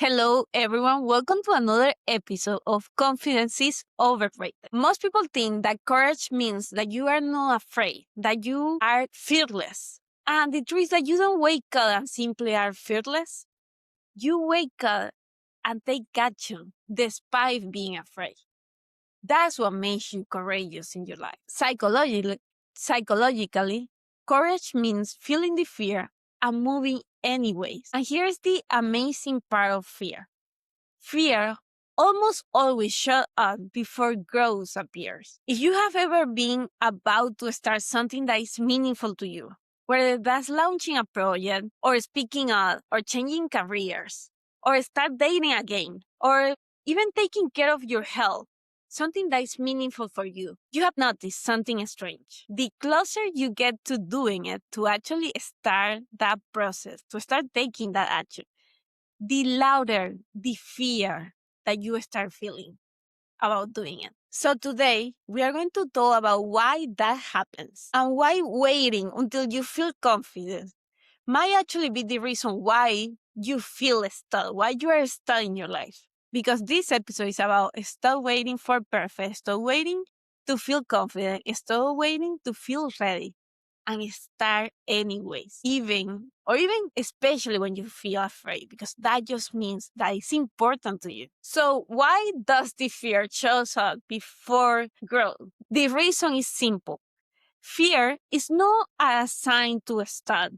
Hello, everyone. Welcome to another episode of Confidence is Overrated. Most people think that courage means that you are not afraid, that you are fearless. And the truth is that you don't wake up and simply are fearless. You wake up and take action despite being afraid. That's what makes you courageous in your life. Psychologically, courage means feeling the fear and moving anyways. And here's the amazing part of fear. Fear almost always shows up before growth appears. If you have ever been about to start something that is meaningful to you, whether that's launching a project, or speaking out, or changing careers, or start dating again, or even taking care of your health, something that is meaningful for you, you have noticed something strange. The closer you get to doing it, to actually start that process, to start taking that action, the louder the fear that you start feeling about doing it. So today, we are going to talk about why that happens and why waiting until you feel confident might actually be the reason why you feel stuck, why you are stuck in your life. Because this episode is about stop waiting for perfect, stop waiting to feel confident, stop waiting to feel ready, and start anyways, even especially when you feel afraid, because that just means that it's important to you. So why does the fear shows up before growth? The reason is simple. Fear is not a sign to start.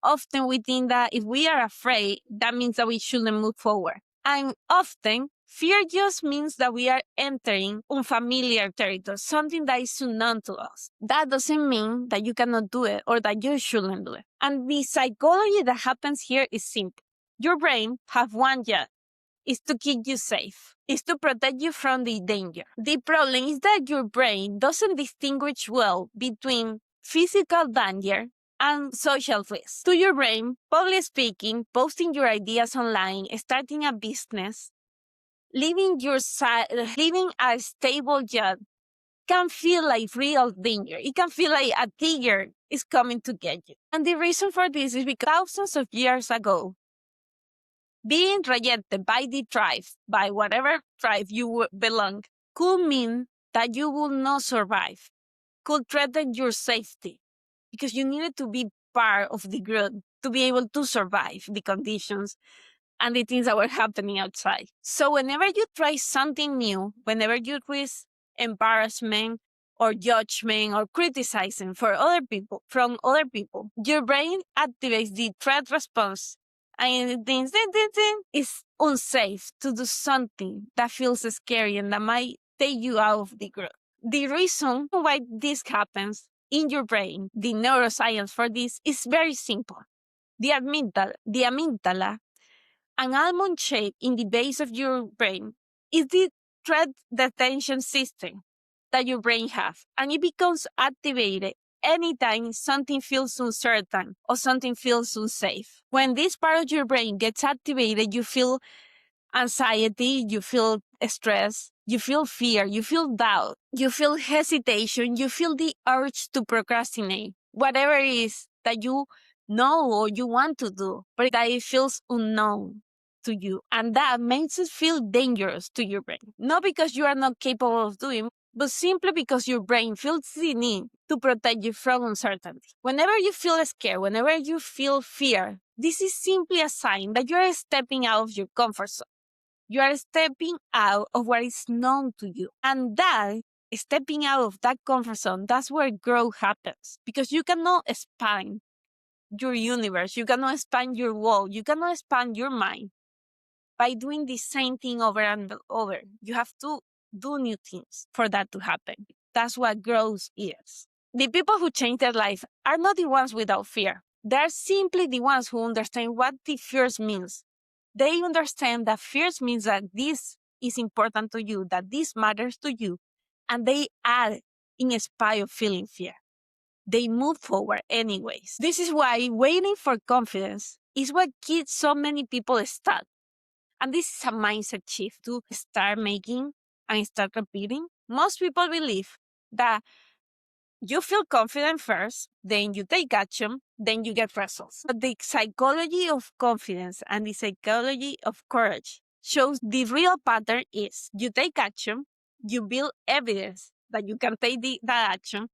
Often we think that if we are afraid, that means that we shouldn't move forward. And often, fear just means that we are entering unfamiliar territory, something that is unknown to us. That doesn't mean that you cannot do it or that you shouldn't do it. And the psychology that happens here is simple. Your brain has one job. Is to keep you safe, is to protect you from the danger. The problem is that your brain doesn't distinguish well between physical danger and social risk. To your brain, public speaking, posting your ideas online, starting a business, living a stable job can feel like real danger. It can feel like a tiger is coming to get you. And the reason for this is because thousands of years ago, being rejected by the tribe, by whatever tribe you belong, could mean that you will not survive, could threaten your safety, because you needed to be part of the group to be able to survive the conditions and the things that were happening outside. So whenever you try something new, whenever you risk embarrassment or judgment or criticizing from other people, your brain activates the threat response and it thinks it's unsafe to do something that feels scary and that might take you out of the group. The reason why this happens in your brain, the neuroscience for this, is very simple. The amygdala, an almond shape in the base of your brain, is the threat detection system that your brain has, and it becomes activated anytime something feels uncertain or something feels unsafe. When this part of your brain gets activated, you feel anxiety, you feel stress, you feel fear, you feel doubt, you feel hesitation, you feel the urge to procrastinate, whatever it is that you know or you want to do, but that it feels unknown to you. And that makes it feel dangerous to your brain. Not because you are not capable of doing, but simply because your brain feels the need to protect you from uncertainty. Whenever you feel scared, whenever you feel fear, this is simply a sign that you are stepping out of your comfort zone. You are stepping out of what is known to you. And that, stepping out of that comfort zone, that's where growth happens. Because you cannot expand your universe, you cannot expand your world, you cannot expand your mind by doing the same thing over and over. You have to do new things for that to happen. That's what growth is. The people who change their life are not the ones without fear. They're simply the ones who understand what the fears means. They understand that fears means that this is important to you, that this matters to you, and they act in spite of feeling fear. They move forward anyways. This is why waiting for confidence is what keeps so many people stuck. And this is a mindset shift to start making and start repeating. Most people believe that You feel confident first, then you take action, then you get results. But the psychology of confidence and the psychology of courage shows the real pattern is you take action, you build evidence that you can take that action,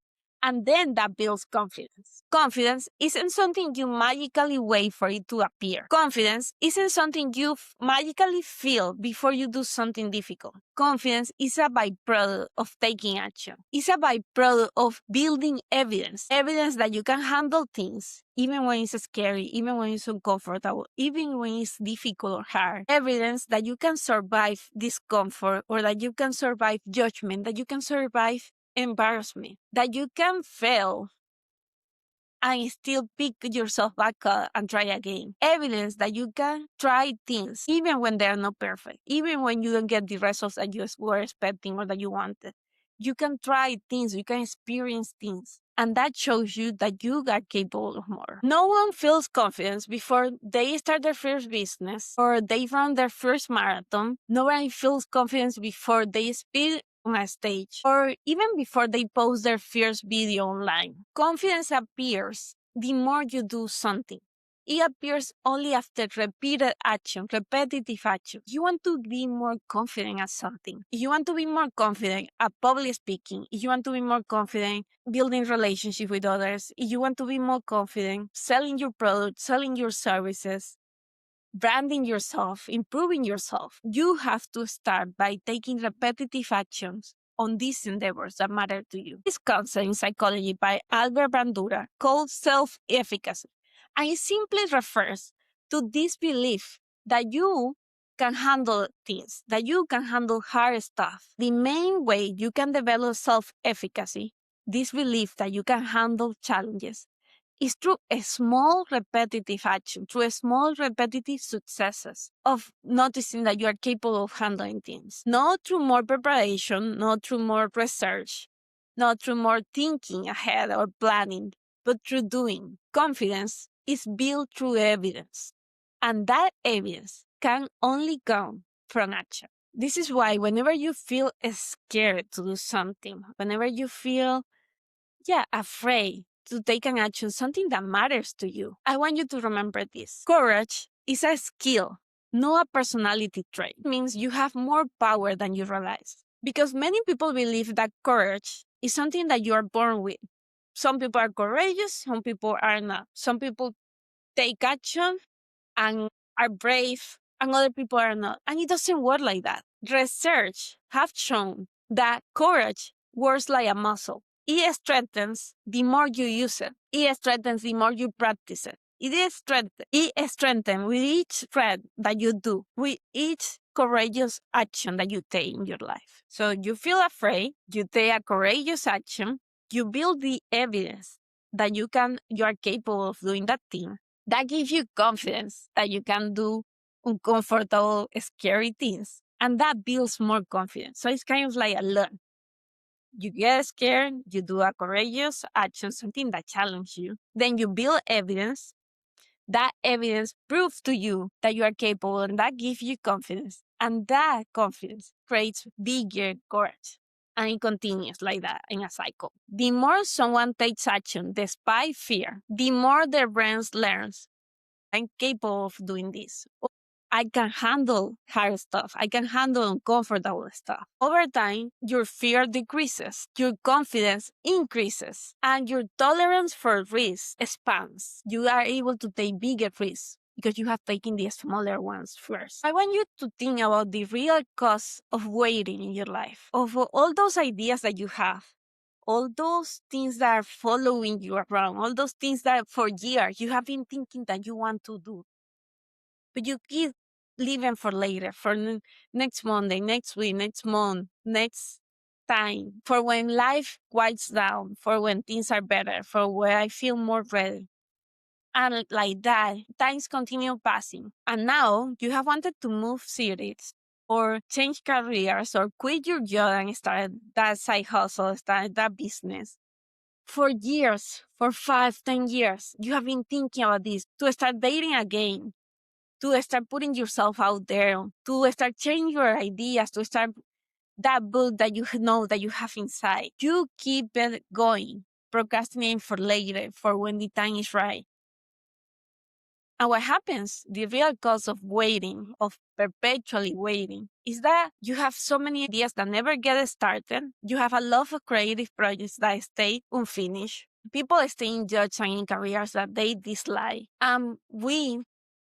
and then that builds confidence. Confidence isn't something you magically wait for it to appear. Confidence isn't something you magically feel before you do something difficult. Confidence is a byproduct of taking action. It's a byproduct of building evidence. Evidence that you can handle things, even when it's scary, even when it's uncomfortable, even when it's difficult or hard. Evidence that you can survive discomfort or that you can survive judgment, that you can survive embarrassment, that you can fail and still pick yourself back up and try again. Evidence that you can try things even when they're not perfect, even when you don't get the results that you were expecting or that you wanted. You can try things, you can experience things. And that shows you that you are capable of more. No one feels confidence before they start their first business or they run their first marathon. Nobody feels confidence before they speak on a stage or even before they post their first video online. Confidence appears the more you do something. It appears only after repeated action, repetitive action. You want to be more confident at something. If you want to be more confident at public speaking, if you want to be more confident building relationship with others, if you want to be more confident selling your product, selling your services, branding yourself, improving yourself, you have to start by taking repetitive actions on these endeavors that matter to you. This concept in psychology by Albert Bandura called self-efficacy, and it simply refers to this belief that you can handle things, that you can handle hard stuff. The main way you can develop self-efficacy, this belief that you can handle challenges, is through a small repetitive action, through a small repetitive successes of noticing that you are capable of handling things. Not through more preparation, not through more research, not through more thinking ahead or planning, but through doing. Confidence is built through evidence, and that evidence can only come from action. This is why whenever you feel scared to do something, whenever you feel afraid to take an action, something that matters to you, I want you to remember this. Courage is a skill, not a personality trait. It means you have more power than you realize. Because many people believe that courage is something that you are born with. Some people are courageous, some people are not. Some people take action and are brave, and other people are not. And it doesn't work like that. Research have shown that courage works like a muscle. It strengthens the more you use it. It strengthens the more you practice it. It strengthens with each thread that you do, with each courageous action that you take in your life. So you feel afraid, you take a courageous action, you build the evidence that you are capable of doing that thing. That gives you confidence that you can do uncomfortable, scary things. And that builds more confidence. So it's kind of like a learn. You get scared, you do a courageous action, something that challenges you. Then you build evidence. That evidence proves to you that you are capable, and that gives you confidence. And that confidence creates bigger courage. And it continues like that in a cycle. The more someone takes action despite fear, the more their brain learns, I'm capable of doing this. I can handle hard stuff. I can handle uncomfortable stuff. Over time, your fear decreases, your confidence increases, and your tolerance for risk expands. You are able to take bigger risks because you have taken the smaller ones first. I want you to think about the real cost of waiting in your life, of all those ideas that you have, all those things that are following you around, all those things that for years you have been thinking that you want to do, but you keep leaving for later, for next Monday, next week, next month, next time, for when life quiets down, for when things are better, for when I feel more ready. And like that, times continue passing. And now you have wanted to move cities or change careers or quit your job and start that side hustle, start that business. For years, for 5, 10 years, you have been thinking about this, to start dating again, to start putting yourself out there, to start changing your ideas, to start that book that you know that you have inside. You keep it going. procrastinating for later, for when the time is right. And what happens, the real cause of waiting, of perpetually waiting, is that you have so many ideas that never get started. You have a lot of creative projects that stay unfinished. People stay in jobs and in careers that they dislike. And we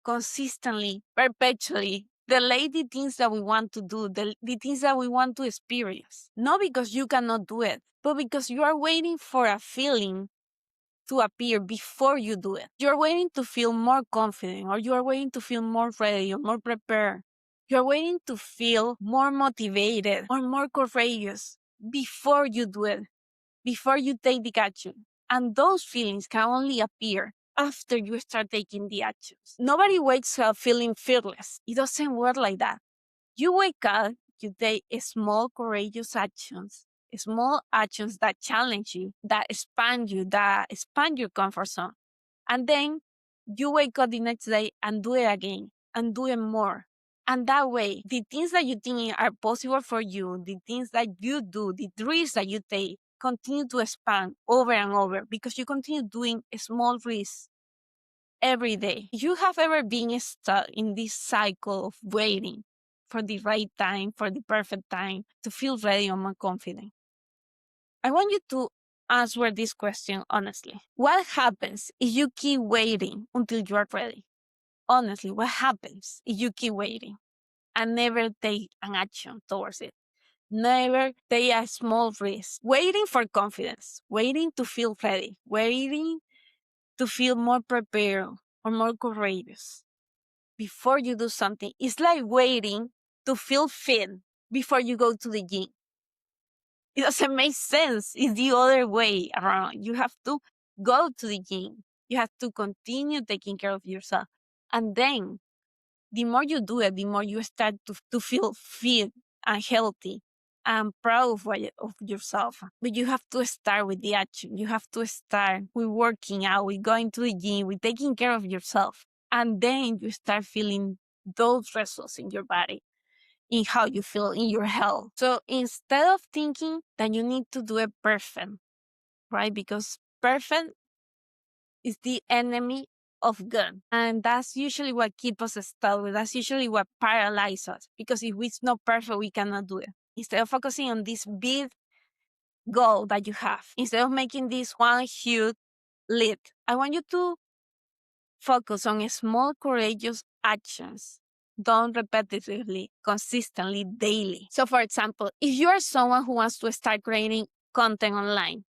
consistently, perpetually delay the things that we want to do, the things that we want to experience. Not because you cannot do it, but because you are waiting for a feeling to appear before you do it. You're waiting to feel more confident, or you are waiting to feel more ready or more prepared. You're waiting to feel more motivated or more courageous before you do it, before you take the action. And those feelings can only appear after you start taking the actions. Nobody wakes up feeling fearless. It doesn't work like that. You wake up, you take small, courageous actions, small actions that challenge you, that expand your comfort zone. And then you wake up the next day and do it again and do it more. And that way, the things that you think are possible for you, the things that you do, the risks that you take, continue to expand over and over because you continue doing small risks every day. If you have ever been stuck in this cycle of waiting for the right time, for the perfect time, to feel ready or more confident, I want you to answer this question honestly. What happens if you keep waiting until you are ready? Honestly, what happens if you keep waiting and never take an action towards it? Never take a small risk. Waiting for confidence, waiting to feel ready, waiting to feel more prepared or more courageous before you do something. It's like waiting to feel fit before you go to the gym. It doesn't make sense. It's the other way around. You have to go to the gym. You have to continue taking care of yourself. And then the more you do it, the more you start to feel fit and healthy and proud of yourself. But you have to start with the action. You have to start with working out, with going to the gym, with taking care of yourself. And then you start feeling those results in your body, in how you feel, in your health. So instead of thinking that you need to do it perfect, right? Because perfect is the enemy of good. And that's usually what keeps us stuck. That's usually what paralyzes us. Because if it's not perfect, we cannot do it. Instead of focusing on this big goal that you have, instead of making this one huge leap, I want you to focus on small, courageous actions done repetitively, consistently, daily. So, for example, if you are someone who wants to start creating content online,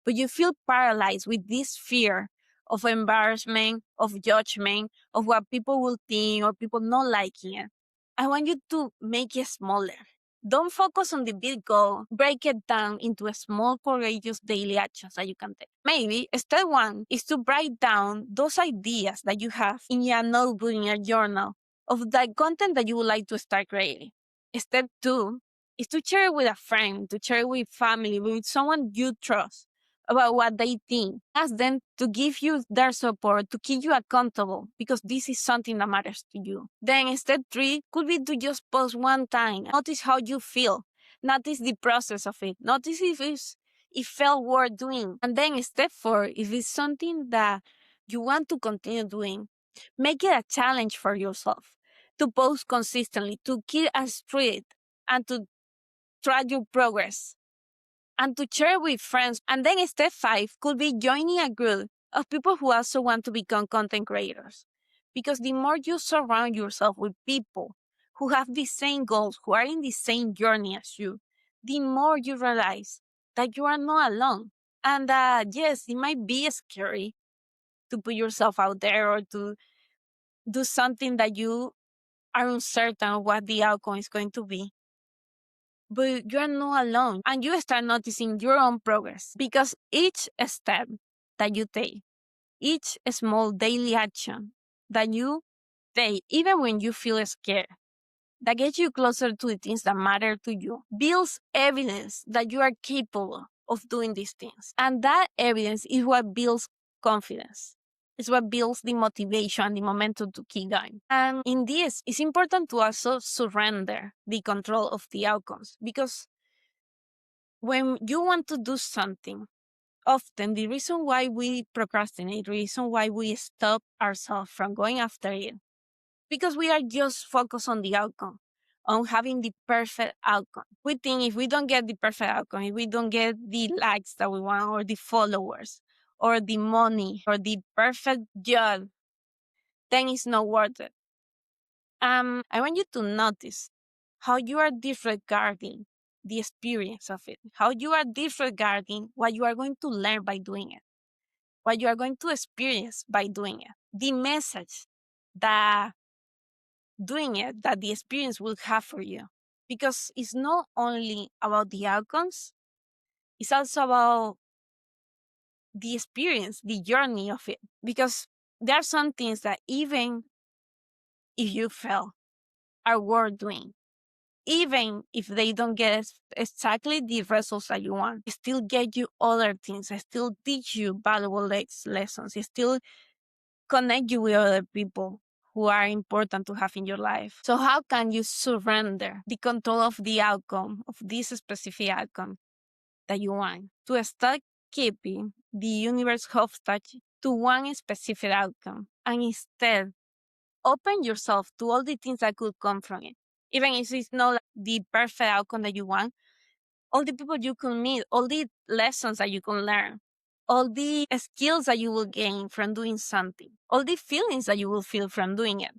but you feel paralyzed with this fear of embarrassment, of judgment, of what people will think or people not liking it, I want you to make it smaller. Don't focus on the big goal. Break it down into a small, courageous daily actions that you can take. Maybe step one is to write down those ideas that you have in your notebook, in your journal, of the content that you would like to start creating. Step two is to share it with a friend, to share it with family, with someone you trust about what they think. Ask them to give you their support, to keep you accountable, because this is something that matters to you. Then step three could be to just post one time. Notice how you feel. Notice the process of it. Notice if it felt worth doing. And then step four, if it's something that you want to continue doing, make it a challenge for yourself to post consistently, to keep a streak, and to track your progress, and to share with friends. And then step five could be joining a group of people who also want to become content creators. Because the more you surround yourself with people who have the same goals, who are in the same journey as you, the more you realize that you are not alone. And yes, it might be scary to put yourself out there or to do something that you are uncertain of what the outcome is going to be. But you're not alone, and you start noticing your own progress because each step that you take, each small daily action that you take, even when you feel scared, that gets you closer to the things that matter to you, builds evidence that you are capable of doing these things. And that evidence is what builds confidence. It's what builds the motivation and the momentum to keep going. And in this, it's important to also surrender the control of the outcomes, because when you want to do something, often the reason why we procrastinate, the reason why we stop ourselves from going after it, because we are just focused on the outcome, on having the perfect outcome. We think if we don't get the perfect outcome, if we don't get the likes that we want, or the followers, or the money, or the perfect job, then it's not worth it. I want you to notice how you are disregarding the experience of it, how you are disregarding what you are going to learn by doing it, what you are going to experience by doing it, the message that doing it, that the experience will have for you. Because it's not only about the outcomes, it's also about the experience, the journey of it. Because there are some things that even if you fail, are worth doing. Even if they don't get exactly the results that you want, it still get you other things. It still teach you valuable lessons. It still connect you with other people who are important to have in your life. So how can you surrender the control of the outcome, of this specific outcome that you want, to start keeping the universe hostage to one specific outcome, and instead open yourself to all the things that could come from it? Even if it's not like the perfect outcome that you want, all the people you can meet, all the lessons that you can learn, all the skills that you will gain from doing something, all the feelings that you will feel from doing it.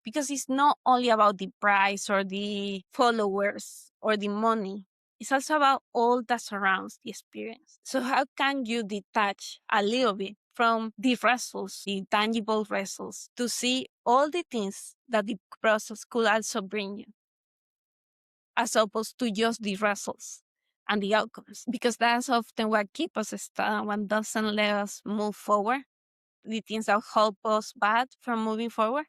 Because it's not only about the price or the followers or the money. It's also about all that surrounds the experience. So how can you detach a little bit from the results, the tangible results, to see all the things that the process could also bring you, as opposed to just the results and the outcomes? Because that's often what keeps us stuck, what doesn't let us move forward. The things that hold us back from moving forward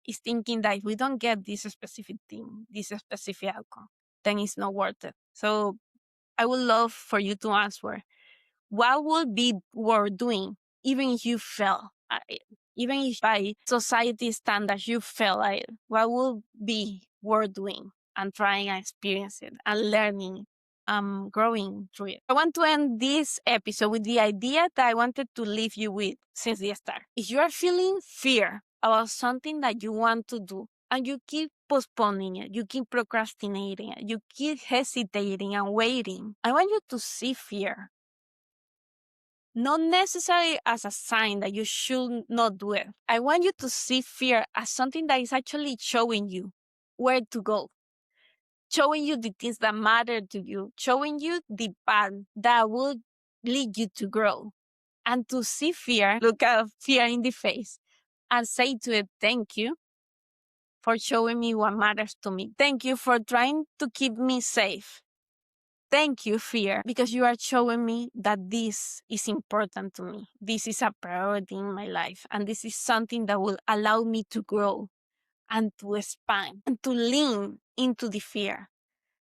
is thinking that if we don't get this specific thing, this specific outcome, then it's not worth it. So I would love for you to answer, what would be worth doing even if you fail at it? Even if by society standards you fail at it, what would be worth doing and trying and experience it and learning, growing through it? I want to end this episode with the idea that I wanted to leave you with since the start. If you are feeling fear about something that you want to do and you keep postponing it, you keep procrastinating it, you keep hesitating and waiting, I want you to see fear not necessarily as a sign that you should not do it. I want you to see fear as something that is actually showing you where to go, showing you the things that matter to you, showing you the path that will lead you to grow. And to see fear, look at fear in the face and say to it, thank you for showing me what matters to me. Thank you for trying to keep me safe. Thank you, fear, because you are showing me that this is important to me. This is a priority in my life. And this is something that will allow me to grow and to expand and to lean into the fear.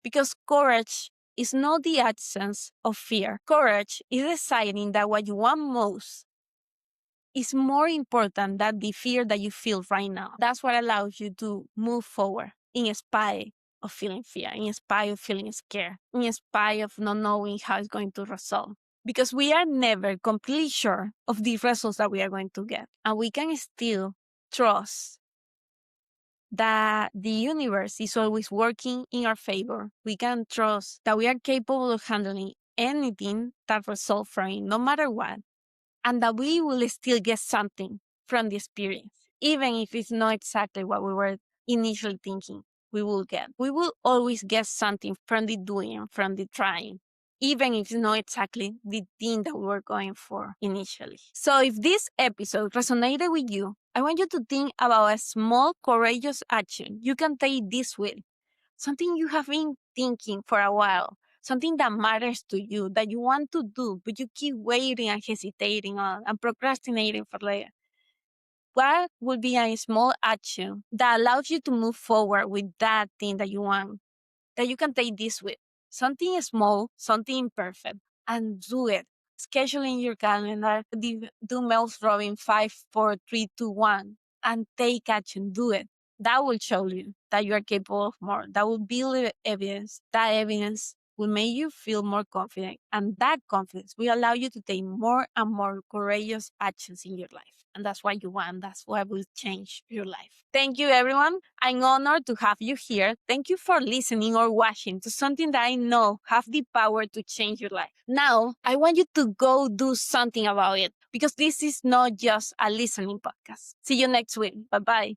Because courage is not the absence of fear. Courage is deciding that what you want most is more important than the fear that you feel right now. That's what allows you to move forward in spite of feeling fear, in spite of feeling scared, in spite of not knowing how it's going to resolve. Because we are never completely sure of the results that we are going to get. And we can still trust that the universe is always working in our favor. We can trust that we are capable of handling anything that results from it, no matter what, and that we will still get something from the experience, even if it's not exactly what we were initially thinking we will get. We will always get something from the doing, from the trying, even if it's not exactly the thing that we were going for initially. So if this episode resonated with you, I want you to think about a small, courageous action you can take this week. Something you have been thinking for a while, something that matters to you, that you want to do, but you keep waiting and hesitating on and procrastinating for later. What would be a small action that allows you to move forward with that thing that you want, that you can take this with? Something small, something imperfect, and do it. Schedule in your calendar, do Mel's Robin 5, 4, 3, 2, 1, and take action, do it. That will show you that you are capable of more. That will build evidence. That evidence will make you feel more confident. And that confidence will allow you to take more and more courageous actions in your life. And that's what you want. That's what will change your life. Thank you, everyone. I'm honored to have you here. Thank you for listening or watching to something that I know have the power to change your life. Now, I want you to go do something about it because this is not just a listening podcast. See you next week. Bye-bye.